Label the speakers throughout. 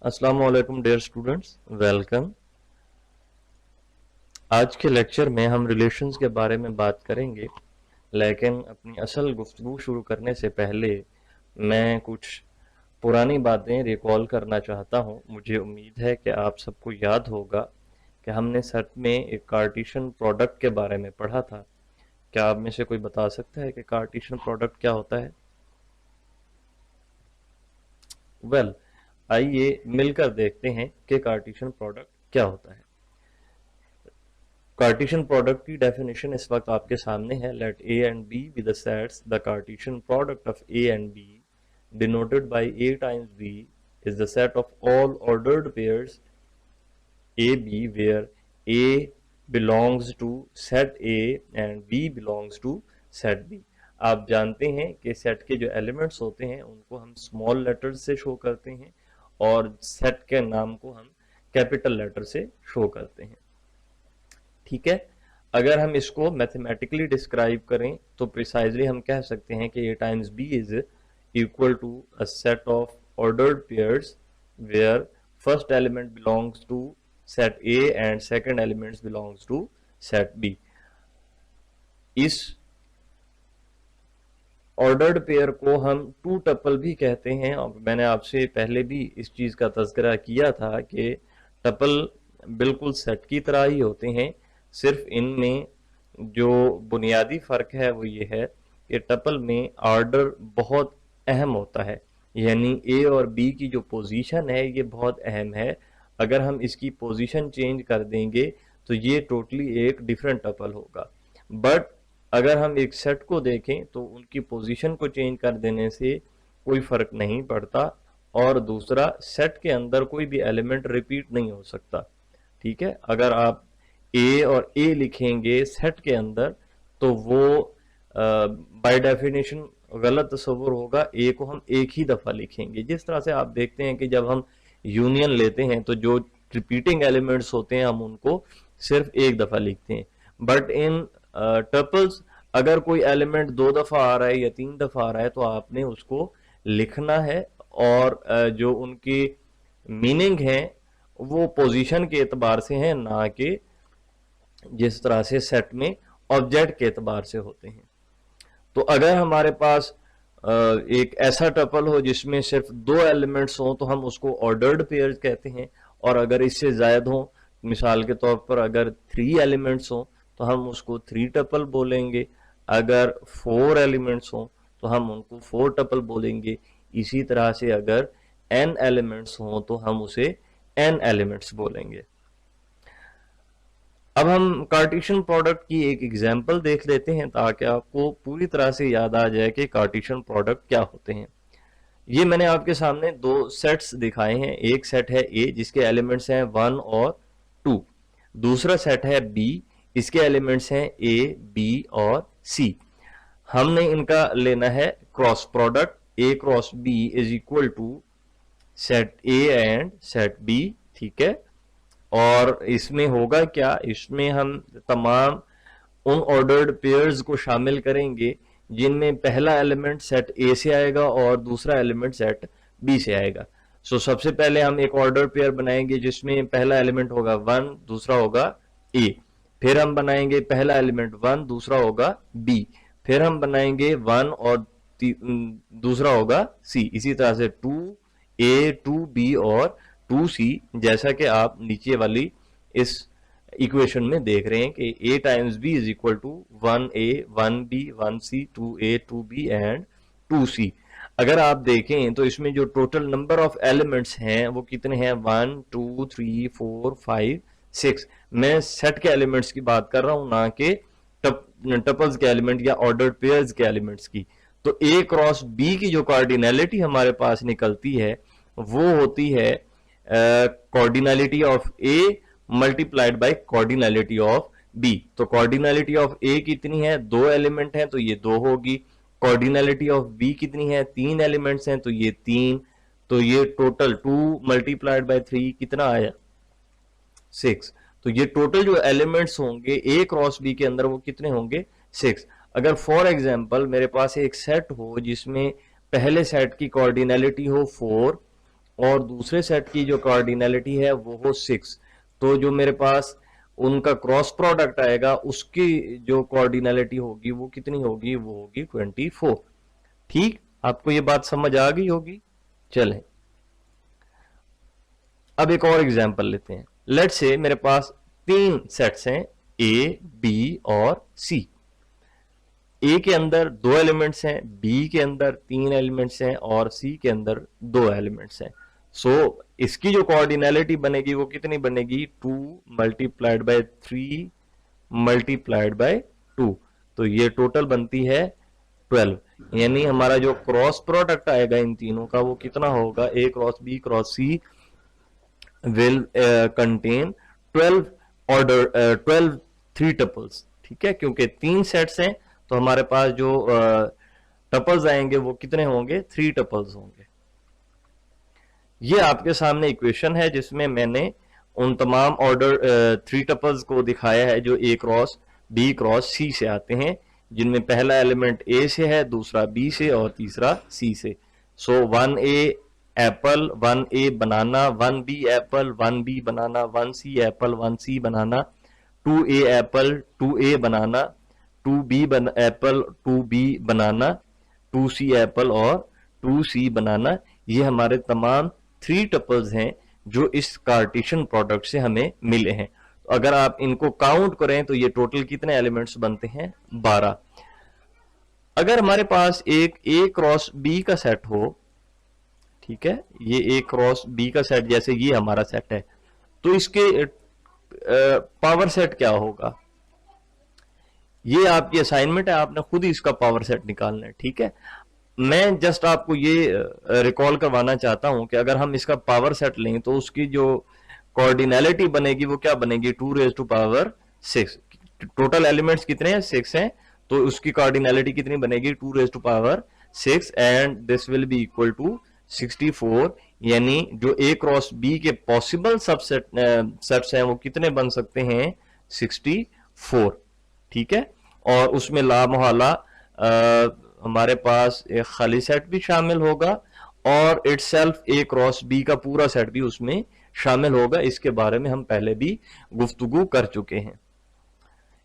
Speaker 1: अस्सलाम वालेकुम dear students, welcome. आज के लेक्चर में हम रिलेशंस के बारे में बात करेंगे, लेकिन अपनी असल गुफ्तगू शुरू करने से पहले मैं कुछ पुरानी बातें रिकॉल करना चाहता हूं। मुझे उम्मीद है कि आप सबको याद होगा कि हमने सेट में एक कार्टेशियन प्रोडक्ट के बारे में पढ़ा था। क्या आप में से कोई बता सकता है कि कार्टेशियन प्रोडक्ट क्या होता है? वेल, आइए मिलकर देखते हैं कि कार्टेशियन प्रोडक्ट क्या होता है। कार्टेशियन प्रोडक्ट की डेफिनेशन इस वक्त आपके सामने है। Let A and B be the sets the Cartesian product of A and B denoted by A times B is the set of all ordered pairs A B where A belongs to set A and B belongs to set B. आप जानते हैं कि set के जो elements होते हैं उनको हम स्मॉल लेटर्स से शो करते हैं और सेट के नाम को हम कैपिटल लेटर से शो करते हैं। ठीक है, अगर हम इसको मैथमेटिकली डिस्क्राइब करें तो प्रिसाइजली हम कह सकते हैं कि A times B is equal to a set of ordered pairs where first element belongs to set A and second elements belongs to set B. इस ऑर्डर्ड पेयर को हम टू टपल भी कहते हैं और मैंने आपसे पहले भी इस चीज का तज़किरा किया था कि टपल बिल्कुल सेट की तरह ही होते हैं। सिर्फ इनमें जो बुनियादी फर्क है वो ये है कि टपल में ऑर्डर बहुत अहम होता है, यानी ए और बी की जो पोजीशन है ये बहुत अहम है। अगर हम इसकी पोजीशन चेंज कर देंगे तो ये टोटली एक डिफरेंट टपल होगा। बट अगर हम एक सेट को देखें तो उनकी पोजीशन को चेंज कर देने से कोई फर्क नहीं पड़ता, और दूसरा सेट के अंदर कोई भी एलिमेंट रिपीट नहीं हो सकता। ठीक है, अगर आप ए और ए लिखेंगे सेट के अंदर तो वो बाय डेफिनेशन गलत तस्वुर होगा। ए को हम एक ही दफा लिखेंगे। जिस तरह से आप देखते हैं कि जब हम यूनियन लेते हैं तो जो रिपीटिंग एलिमेंट्स होते हैं हम उनको सिर्फ एक दफा लिखते हैं। बट इन टपल्स अगर कोई एलिमेंट दो दफा आ रहा है या तीन दफा आ रहा है तो आपने उसको लिखना है, और जो उनकी मीनिंग है वो पोजीशन के एतबार से है, ना कि जिस तरह से सेट में ऑब्जेक्ट के एतबार से होते हैं। तो अगर हमारे पास एक ऐसा टपल हो जिसमें सिर्फ दो एलिमेंट्स हो तो हम उसको ऑर्डर्ड पेयर्स कहते हैं, और अगर इससे ज्यादा हो, मिसाल के तौर पर अगर थ्री एलिमेंट्स हो तो हम उसको थ्री टपल बोलेंगे। अगर फोर एलिमेंट्स हो तो हम उनको फोर टपल बोलेंगे। इसी तरह से अगर एन एलिमेंट्स हो तो हम उसे एन एलिमेंट्स बोलेंगे। अब हम कार्टेशियन प्रोडक्ट की एक एग्जांपल देख लेते हैं ताकि आपको पूरी तरह से याद आ जाए कि कार्टेशियन प्रोडक्ट क्या होते हैं। ये मैंने आपके सामने दो सेट्स दिखाए हैं। एक सेट है ए जिसके एलिमेंट्स हैं 1 और 2। दूसरा सेट है बी, इसके एलिमेंट्स हैं ए, बी और सी। हमने इनका लेना है cross product. A cross B is equal to set A and set B. ठीक है, और इसमें होगा क्या, इसमें हम तमाम उन ऑर्डर्ड पेयर्स को शामिल करेंगे जिनमें पहला एलिमेंट सेट ए से आएगा और दूसरा एलिमेंट सेट बी से आएगा। सो सबसे पहले हम एक ऑर्डर पेयर बनाएंगे जिसमें पहला एलिमेंट होगा 1, दूसरा होगा ए। फिर हम बनाएंगे पहला एलिमेंट 1, दूसरा होगा बी। फिर हम बनाएंगे 1 और दूसरा होगा सी। इसी तरह से 2A, 2B और 2C, जैसा कि आप नीचे वाली इस इक्वेशन में देख रहे हैं कि A times B is equal to 1A, 1B, 1C, 2A, 2B and 2C। अगर आप देखें तो इसमें जो टोटल नंबर ऑफ एलिमेंट्स हैं वो कितने हैं, 1, 2, 3, 4, 5, 6। मैं सेट के एलिमेंट्स की बात कर रहा हूं, ना कि टपल्स के एलिमेंट या ऑर्डर्ड पेयर्स के एलिमेंट्स की। तो A क्रॉस B की जो कार्डिनैलिटी हमारे पास निकलती है वो होती है cardinality of A multiplied by cardinality of B। तो कार्डिनैलिटी ऑफ A कितनी है, 2 एलिमेंट हैं तो ये 2 होगी। कार्डिनैलिटी ऑफ B कितनी है, 3 एलिमेंट्स हैं तो ये 3। तो ये टोटल 2 मल्टीप्लाइड बाय 3 कितना आया, 6। तो ये टोटल जो एलिमेंट्स होंगे A क्रॉस B के अंदर वो कितने होंगे, 6। अगर फॉर एग्जाम्पल मेरे पास एक सेट हो जिसमें पहले सेट की कार्डिनैलिटी हो 4 और दूसरे सेट की जो कार्डिनैलिटी है वो हो 6, तो जो मेरे पास उनका क्रॉस प्रोडक्ट आएगा उसकी जो कार्डिनैलिटी होगी वो कितनी होगी, वो होगी 24। ठीक, आपको ये बात समझ आ गई होगी। चलें अब एक और एग्जांपल लेते हैं। लेट्स से मेरे पास तीन सेट्स हैं, ए, बी और सी। ए के अंदर दो एलिमेंट्स हैं, बी के अंदर तीन एलिमेंट्स हैं और सी के अंदर दो एलिमेंट्स हैं। सो इसकी जो कोऑर्डिनैलिटी बनेगी वो कितनी बनेगी, 2 मल्टीप्लाइड बाय 3 मल्टीप्लाइड बाय 2, तो ये टोटल बनती है 12। यानी हमारा जो क्रॉस प्रोडक्ट आएगा इन तीनों का वो कितना होगा, A cross B cross C will contain 12 order 12 three tuples. ठीक है, क्योंकि तीन सेट्स हैं तो हमारे पास जो टपल्स आएंगे वो कितने होंगे, 3 टपल्स होंगे। ये आपके सामने इक्वेशन है जिसमें मैंने उन तमाम ऑर्डर 3 टपल्स को दिखाया है जो ए क्रॉस बी क्रॉस सी से आते हैं, जिनमें पहला एलिमेंट ए से है, दूसरा बी से और तीसरा सी से। सो 1A एप्पल, 1A बनाना, 1B एप्पल, 1B बनाना, 1C एप्पल, 1C बनाना, 2A एप्पल, 2A बनाना, 2B एप्पल, 2B बनाना, 2C एप्पल और 2C बनाना। ये हमारे तमाम 3 टपल्स हैं जो इस कार्टेशियन प्रोडक्ट से हमें मिले हैं। तो अगर आप इनको काउंट करें तो ये टोटल कितने एलिमेंट्स बनते हैं, 12। अगर हमारे पास एक ए क्रॉस बी का सेट हो, ठीक है, ये ए क्रॉस बी का सेट जैसे ये हमारा सेट है, तो इसके पावर सेट क्या होगा, ये आपकी असाइनमेंट है, आपने खुद ही इसका पावर सेट निकालना है। ठीक है, मैं जस्ट आपको ये रिकॉल करवाना चाहता हूं कि अगर हम इसका पावर सेट लें तो उसकी जो कोऑर्डिनैलिटी बनेगी वो क्या बनेगी, 2 raise to power 6। Total elements कितने हैं, 6 हैं, तो उसकी कोऑर्डिनैलिटी कितनी बनेगी, 2 raise to power 6 and this will be equal to 64। यानी जो ए क्रॉस बी के पॉसिबल सबसेट सेट्स हैं वो कितने बन सकते हैं, 64। ठीक है, और उसमें ला मोहल्ला हमारे पास एक खाली सेट भी शामिल होगा और इटसेल्फ ए क्रॉस बी का पूरा सेट भी उसमें शामिल होगा। इसके बारे में हम पहले भी गुफ्तगू कर चुके हैं।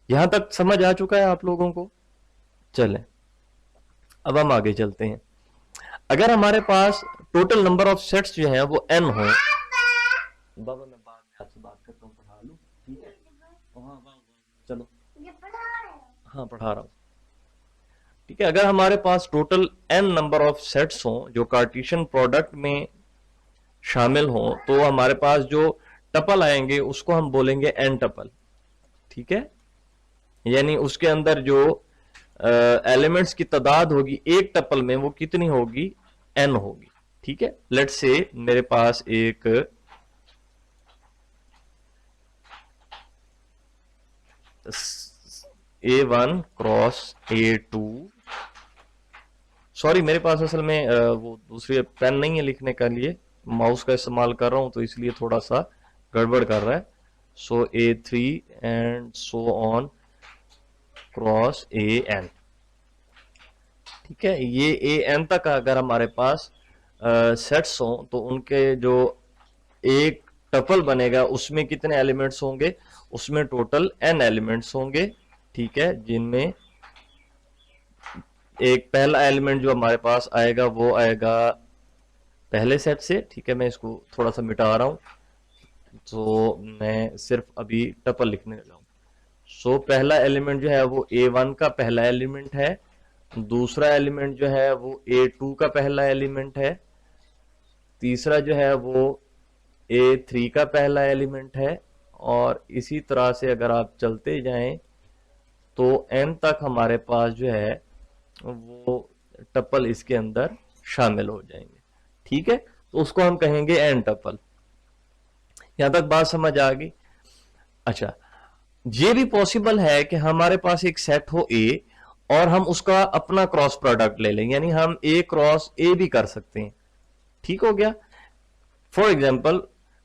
Speaker 1: यहां तक समझ आ चुका है आप लोगों को। चलें अब हम आगे चलते हैं। अगर हमारे पास टोटल नंबर ऑफ सेट्स जो हैं वो n हो, बाबा मैं बाद में आपसे बात करता हूँ, पढ़ा लूं, ठीक है, हाँ चलो, हाँ पढ़ा रहा हूँ। ठीक है, अगर हमारे पास total n number of sets हों जो कार्टेशियन प्रोडक्ट में शामिल हों, तो हमारे पास जो टपल आएंगे उसको हम बोलेंगे n टपल। ठीक है, यानी उसके अंदर जो एलिमेंट्स की तादाद होगी एक टपल में वो कितनी होगी, n होगी। ठीक है, लेट्स से मेरे पास एक A1 क्रॉस A2, सॉरी मेरे पास असल में वो दूसरी पेन नहीं है लिखने के लिए, माउस का इस्तेमाल कर रहा हूं तो इसलिए थोड़ा सा गड़बड़ कर रहा है। सो A3 and so on cross AN। ठीक है, ये AN तक अगर हमारे पास सेट्स हों तो उनके जो एक टपल बनेगा उसमें कितने एलिमेंट्स होंगे, उसमें टोटल n एलिमेंट्स होंगे। ठीक है, जिनमें एक पहला एलिमेंट जो हमारे पास आएगा वो आएगा पहले सेट से। ठीक है, मैं इसको थोड़ा सा मिटा रहा हूं तो मैं सिर्फ अभी टपल लिखने लगा हूं। सो पहला एलिमेंट जो है वो A1 का पहला एलिमेंट है, दूसरा एलिमेंट जो है वो A2 का पहला एलिमेंट है, तीसरा जो है वो A3 का पहला एलिमेंट है, और इसी तरह से अगर आप चलते जाएं तो n तक हमारे पास जो है वो टपल इसके अंदर शामिल हो जाएंगे। ठीक है, तो उसको हम कहेंगे n टपल। यहां तक बात समझ आ गई। अच्छा, ये भी पॉसिबल है कि हमारे पास एक सेट हो A और हम उसका अपना क्रॉस प्रोडक्ट ले लें, यानी हम A क्रॉस A भी कर सकते हैं। ठीक हो गया। फॉर एग्जाम्पल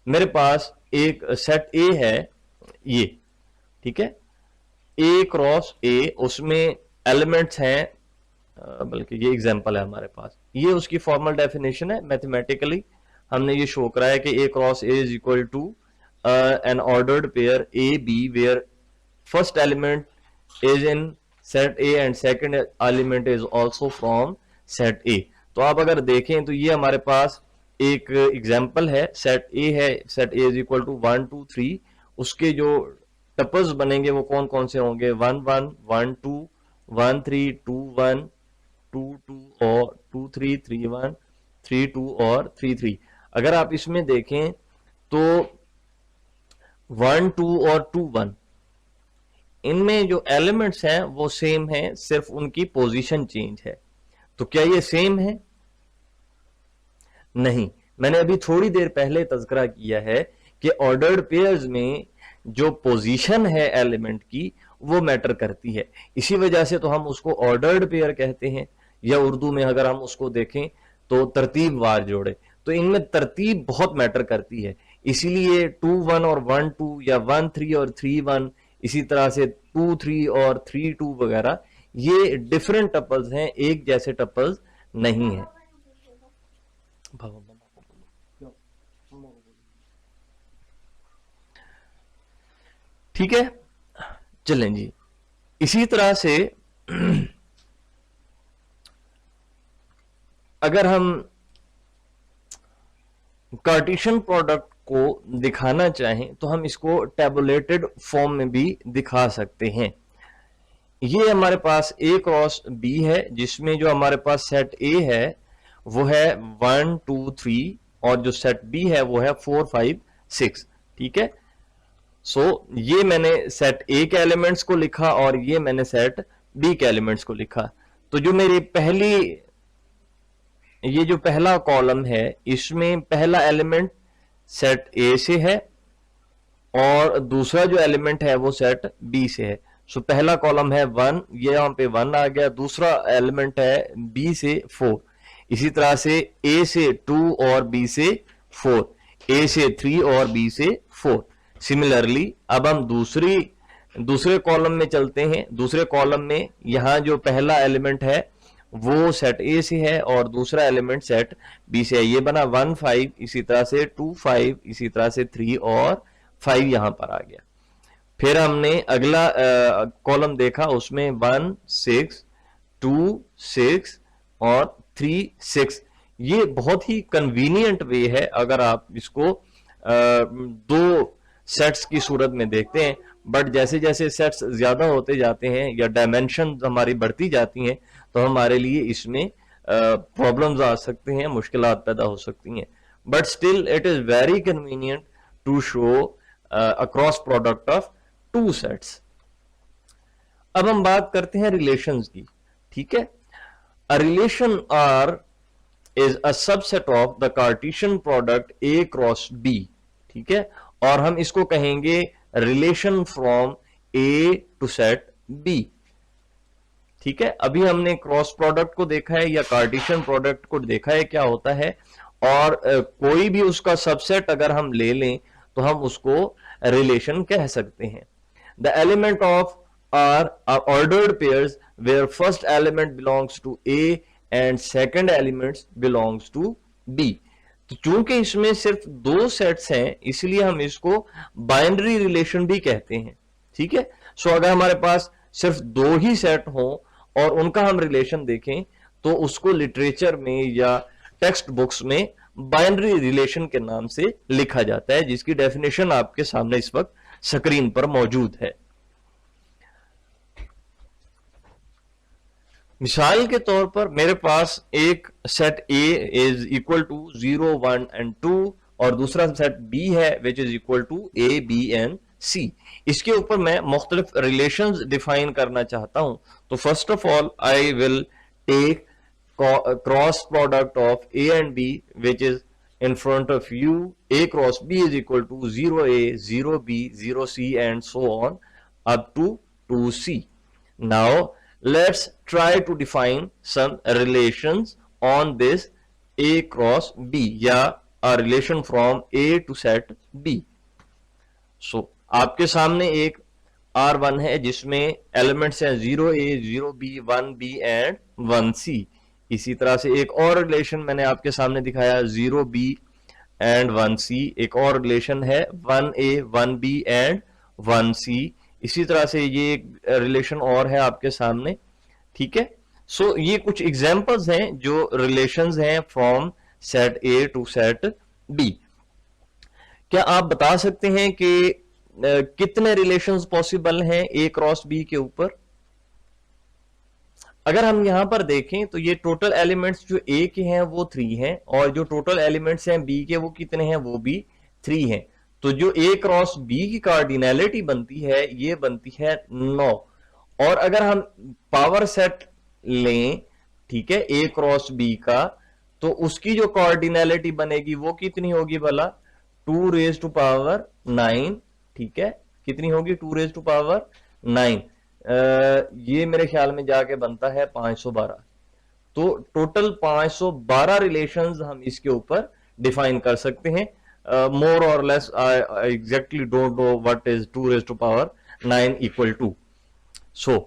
Speaker 1: मेरे पास एक सेट A है ये, ठीक है, A क्रॉस A, उसमें एलिमेंट्स हैं, बल्कि ये एग्जांपल है हमारे पास, ये उसकी फॉर्मल डेफिनेशन है मैथमेटिकली हमने ये शो कराया कि A cross A is equal to an ordered pair A B where first element is in set A and second element is also from set A। तो आप अगर देखें तो ये हमारे पास एक एग्जाम्पल है, सेट A है, set A is equal to 1 2 3, उसके जो टपल्स बनेंगे वो कौन कौन से होंगे, 1 1 1 2 1 3 2 1 2 2 और 2 3 3 1 3 2 और 3 3। अगर आप इसमें देखें तो 1 2 और 2 1 इनमें जो एलिमेंट्स हैं वो सेम हैं, सिर्फ उनकी पोजीशन चेंज है। तो क्या ये सेम है? नहीं। मैंने अभी थोड़ी देर पहले तज़किरा किया है कि ऑर्डर्ड पेयर्स में जो पोजीशन है एलिमेंट की वो मैटर करती है, इसी वजह से तो हम उसको ऑर्डर्ड पेयर कहते हैं, या उर्दू में अगर हम उसको देखें तो तरतीबवार जोड़े। तो इनमें तरतीब बहुत मैटर करती है, इसीलिए 2 1 और 1 2 या 1 3 और 3 1, इसी तरह से 2 3 और 3 2 वगैरह, ये डिफरेंट टपल्स हैं, एक जैसे टपल्स नहीं है। ठीक है, चलें जी। इसी तरह से अगर हम कार्टेशियन प्रोडक्ट को दिखाना चाहें तो हम इसको टेबुलेटेड फॉर्म में भी दिखा सकते हैं। ये हमारे पास A क्रॉस B है, जिसमें जो हमारे पास सेट A है वो है 1 2 3 और जो सेट B है वो है 4 5 6। ठीक है, सो ये मैंने सेट A के एलिमेंट्स को लिखा और ये मैंने सेट B के एलिमेंट्स को लिखा। तो जो मेरी ये जो पहला कॉलम है इसमें पहला एलिमेंट सेट A से है और दूसरा जो एलिमेंट है वो सेट B से है। सो पहला कॉलम है 1, ये यहां पे 1 आ गया, दूसरा एलिमेंट है B से 4, इसी तरह से A से 2 और B से 4, A से 3 और B से 4। सिमिलरली अब हम दूसरे कॉलम में चलते हैं। दूसरे कॉलम में यहां जो पहला एलिमेंट है वो सेट A से है और दूसरा एलिमेंट सेट B से है। ये बना 1 5, इसी तरह से 2 5, इसी तरह से 3 और 5 यहां पर आ गया। फिर हमने अगला कॉलम देखा, उसमें 1 6 2 6 और 3 6। ये बहुत ही कन्वीनियंट वे है अगर आप इसको दो सेट्स की सूरत में देखते हैं, बट जैसे जैसे सेट्स ज्यादा होते जाते हैं या डायमेंशन हमारी बढ़ती जाती हैं तो हमारे लिए इसमें प्रॉब्लम्स आ सकते हैं, मुश्किलात पैदा हो सकती हैं, but still it is very convenient to show a cross product of 2 sets. अब हम बात करते हैं रिलेशंस की। ठीक है, a relation R is a subset of the Cartesian product A cross B। ठीक है, और हम इसको कहेंगे relation from A to set B। ठीक है, अभी हमने क्रॉस प्रोडक्ट को देखा है या कार्टेशियन प्रोडक्ट को देखा है क्या होता है, और कोई भी उसका सबसेट अगर हम ले लें तो हम उसको रिलेशन कह सकते हैं। The element of R ordered pairs where first element belongs to A and second elements belongs to B। तो चूंकि इसमें सिर्फ 2 सेट्स हैं इसलिए हम इसको बाइनरी रिलेशन भी कहते हैं। ठीक है, सो अगर हमारे पास सिर्फ 2 ही सेट हों और उनका हम रिलेशन देखें तो उसको लिटरेचर में या टेक्स्ट बुक्स में बाइनरी रिलेशन के नाम से लिखा जाता है, जिसकी डेफिनेशन आपके सामने इस वक्त स्क्रीन पर मौजूद है। मिसाल के तौर पर मेरे पास एक set A is equal to 0 1 and 2 और दूसरा सेट B है which is equal to A B and C। इसके ऊपर मैं मुख्तलिफ रिलेशंस डिफाइन करना चाहता हूं। तो first of all I will take cross product of A and B which is in front of you. A cross B is equal to 0A 0B 0C and so on up to 2C. Now let's try to define some relations on this A cross B या a relation from A to set B. So आपके सामने एक R1 है जिसमें elements हैं 0A 0B 1B and 1C। इसी तरह से एक और रिलेशन मैंने आपके सामने दिखाया 0B एंड 1C, एक और रिलेशन है 1A 1B एंड 1C, इसी तरह से ये एक रिलेशन और है आपके सामने, ठीक है। सो ये कुछ एग्जांपल्स हैं जो रिलेशंस हैं from set A to set B. क्या आप बता सकते हैं कि कितने रिलेशंस पॉसिबल हैं ए क्रॉस बी के ऊपर? अगर हम यहां पर देखें तो ये टोटल एलिमेंट्स जो ए के हैं वो 3 हैं, और जो टोटल एलिमेंट्स हैं बी के वो कितने हैं, वो भी 3 हैं। तो जो ए क्रॉस बी की कार्डिनैलिटी बनती है ये बनती है 9। और अगर हम पावर सेट लें, ठीक है, ए क्रॉस बी का, तो उसकी जो कार्डिनैलिटी बनेगी वो कितनी होगी भला, 2 रेज टू पावर 9, ठीक है, कितनी होगी, 2 रेज टू पावर 9। ये मेरे ख्याल में जाके बनता है 512। तो टोटल 512 रिलेशंस हम इसके ऊपर डिफाइन कर सकते हैं। मोर और less I exactly don't know what is 2 raise to power 9 equal to. So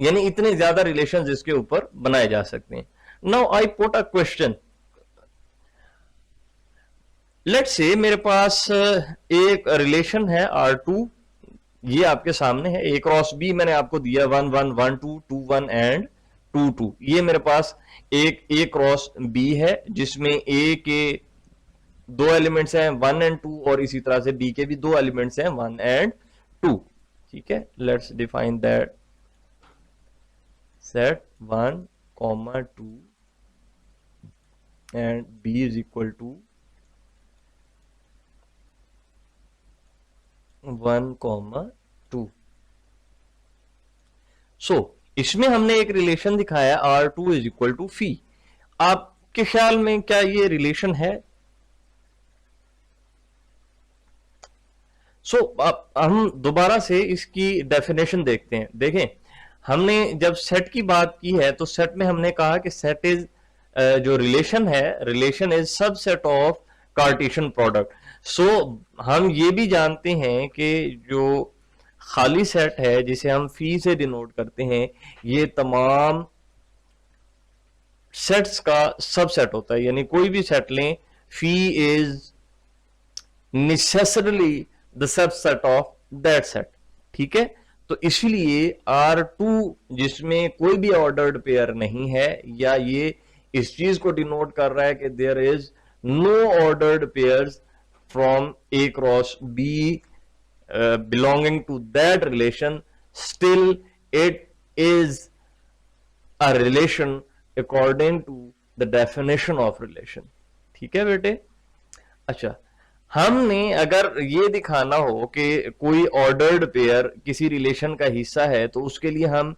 Speaker 1: यानी इतने ज्यादा रिलेशंस इसके ऊपर बनाए जा सकते हैं। Now I put a question, let's say मेरे पास एक रिलेशन है R2, ये आपके सामने है, ए क्रॉस बी मैंने आपको दिया 1 1 1 2 2 1 एंड 2 2। ये मेरे पास एक ए क्रॉस बी है जिसमें ए के 2 एलिमेंट्स हैं 1 एंड 2, और इसी तरह से बी के भी 2 एलिमेंट्स हैं 1 एंड 2, ठीक है। Let's define that set 1 2 and B is equal to 1 2। So इसमें हमने एक रिलेशन दिखाया R2 इज इक्वल टू फी। आपके ख्याल में क्या ये रिलेशन है? सो हम दोबारा से इसकी डेफिनेशन देखते हैं। देखें, हमने जब सेट की बात की है तो सेट में हमने कहा कि सेट इज जो रिलेशन है, relation is subset of Cartesian product. So हम ये भी जानते हैं कि जो खाली सेट है जिसे हम फी से डिनोट करते हैं, ये तमाम सेट्स का सबसेट होता है। यानी कोई भी सेट लें, फी is necessarily the subset of that set, ठीक है। तो इसलिए R2 जिसमें कोई भी ऑर्डर्ड पेयर नहीं है, या ये इस चीज को डिनोट कर रहा है कि there is no ordered pairs from A cross B belonging to that relation, still it is a relation according to the definition of relation, ठीक है बेटे। अच्छा, हमने अगर ये दिखाना हो कि कोई ऑर्डर्ड पेयर किसी रिलेशन का हिस्सा है तो उसके लिए हम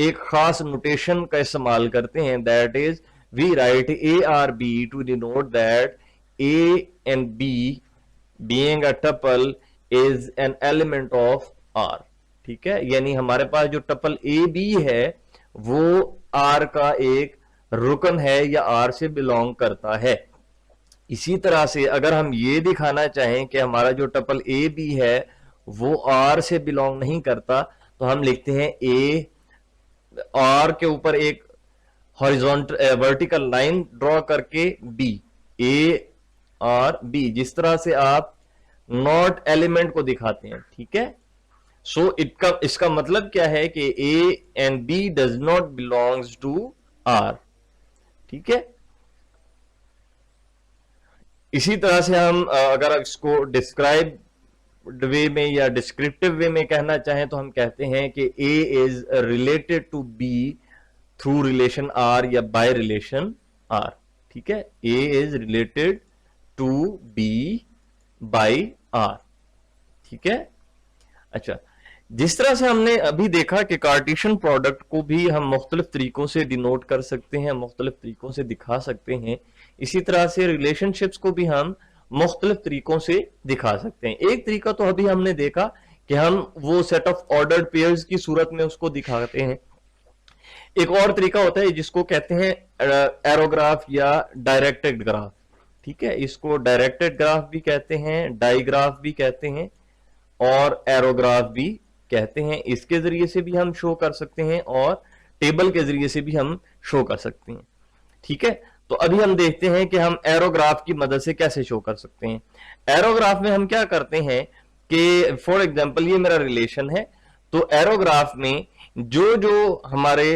Speaker 1: एक खास नोटेशन का इस्तेमाल करते हैं, that is we write A R B to denote that A and B being a tuple is an element of R, ठीक है। यानी हमारे पास जो टपल ए बी है वो आर का एक रुकन है या आर से बिलोंग करता है। इसी तरह से अगर हम ये दिखाना चाहें कि हमारा जो टपल ए बी है वो आर से बिलोंग नहीं करता, तो हम लिखते हैं ए आर के ऊपर एक हॉरिजॉन्टल वर्टिकल लाइन ड्रॉ करके बी, ए आर बी, जिस तरह से आप नॉट एलिमेंट को दिखाते हैं, ठीक है। सो इसका मतलब क्या है कि A and B does not belongs to R, ठीक है। इसी तरह से हम अगर इसको डिस्क्राइब वे में या डिस्क्रिप्टिव वे में कहना चाहें तो हम कहते हैं कि A is related to B through relation R या बाय रिलेशन आर, ठीक है। A is related to B by R, ठीक है। अच्छा, जिस तरह से हमने अभी देखा कि कार्टेशियन प्रोडक्ट को भी हम मुख्तलिफ तरीकों से डिनोट कर सकते हैं, मुख्तलिफ तरीकों से दिखा सकते हैं, इसी तरह से रिलेशनशिप्स को भी हम मुख्तलिफ तरीकों से दिखा सकते हैं। एक तरीका तो अभी हमने देखा कि हम वो सेट ऑफ ऑर्डर्ड पेयर्स की सूरत में उसको दिखाते हैं। एक और तरीका होता है जिसको कहते हैं एरोग्राफ या डायरेक्टेड ग्राफ, ठीक है। इसको डायरेक्टेड ग्राफ भी कहते हैं, डाइग्राफ भी कहते हैं और एरोग्राफ भी कहते हैं। इसके जरिए से भी हम शो कर सकते हैं और टेबल के जरिए से भी हम शो कर सकते हैं, ठीक है। तो अभी हम देखते हैं कि हम एरोग्राफ की मदद से कैसे शो कर सकते हैं। एरोग्राफ में हम क्या करते हैं कि फॉर एग्जांपल ये मेरा रिलेशन है, तो एरोग्राफ में जो जो हमारे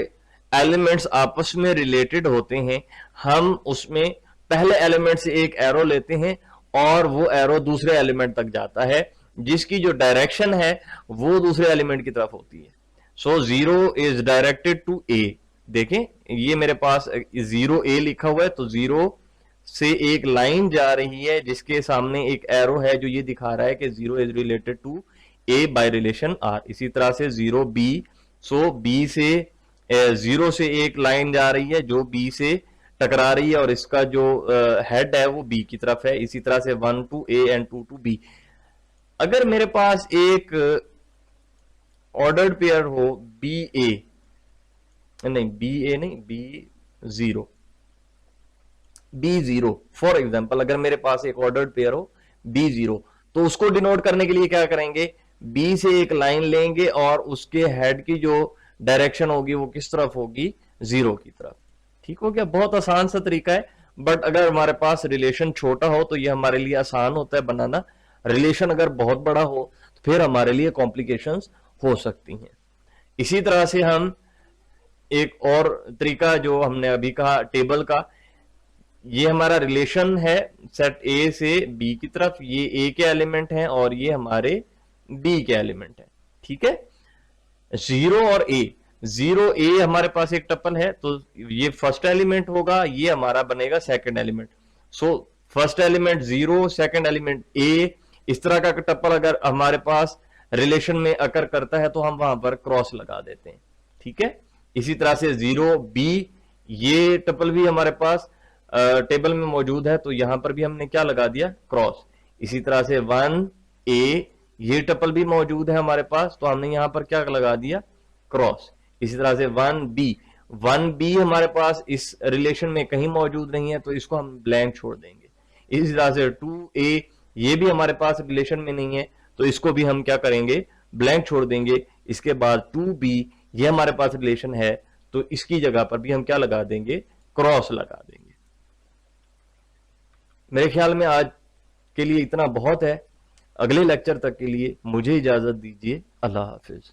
Speaker 1: एलिमेंट्स आपस में रिलेटेड होते हैं, हम उसमें पहले एलिमेंट से एक एरो लेते हैं और वो एरो दूसरे एलिमेंट तक जाता है, जिसकी जो डायरेक्शन है वो दूसरे एलिमेंट की तरफ होती है। So zero is directed to A. देखें, ये मेरे पास जीरो ए लिखा हुआ है, तो जीरो से एक लाइन जा रही है जिसके सामने एक एरो है जो ये दिखा रहा है कि zero is related to A by relation R. इसी तरह से जीरो बी, सो बी से जीरो से एक लाइन जा रही है जो बी से टकरा रही है और इसका जो हेड है वो बी की तरफ है। इसी तरह से 1 to A and 2 to B. अगर मेरे पास एक ऑर्डर्ड पेयर हो बी ए, नहीं बी ए नहीं, B zero, B zero for example, अगर मेरे पास एक ऑर्डर्ड पेयर हो बी जीरो, तो उसको डिनोट करने के लिए क्या करेंगे, बी से एक लाइन लेंगे और उसके हेड की जो डायरेक्शन होगी वो किस तरफ होगी, जीरो की तरफ। ठीक हो गया, बहुत आसान सा तरीका है। बट अगर हमारे पास रिलेशन छोटा हो तो ये हमारे लिए आसान होता है बनाना। रिलेशन अगर बहुत बड़ा हो तो फिर हमारे लिए कॉम्प्लिकेशंस हो सकती हैं। इसी तरह से हम एक और तरीका जो हमने अभी कहा टेबल का, ये हमारा रिलेशन है सेट ए से बी की तरफ, ये ए के एलिमेंट हैं और ये हमारे बी के एलिमेंट हैं। ठीक है, जीरो और ए, जीरो ए हमारे पास एक टपल है तो ये फर्स्ट एलिमेंट होगा, ये हमारा बनेगा second element. So first element zero, second element A, इस तरह का टपल अगर हमारे पास रिलेशन में अकर करता है तो हम वहां पर क्रॉस लगा देते हैं। ठीक है, इसी तरह से जीरो बी, ये टपल भी हमारे पास टेबल में मौजूद है तो यहां पर भी हमने क्या लगा दिया, क्रॉस। इसी तरह से 1 ए, ये टपल भी मौजूद है हमारे पास तो हमने यहां पर क्या लगा दिया, क्रॉस। इसी तरह से 1 बी, 1 बी हमारे पास इस रिलेशन में कहीं मौजूद नहीं है तो इसको हम ब्लैंक छोड़ देंगे। इसी तरह से 2 ए, ये भी हमारे पास रिलेशन में नहीं है तो इसको भी हम क्या करेंगे, ब्लैंक छोड़ देंगे। इसके बाद 2 बी, ये हमारे पास रिलेशन है तो इसकी जगह पर भी हम क्या लगा देंगे, क्रॉस लगा देंगे। मेरे ख्याल में आज के लिए इतना बहुत है। अगले लेक्चर तक के लिए मुझे इजाजत दीजिए। अल्लाह हाफिज।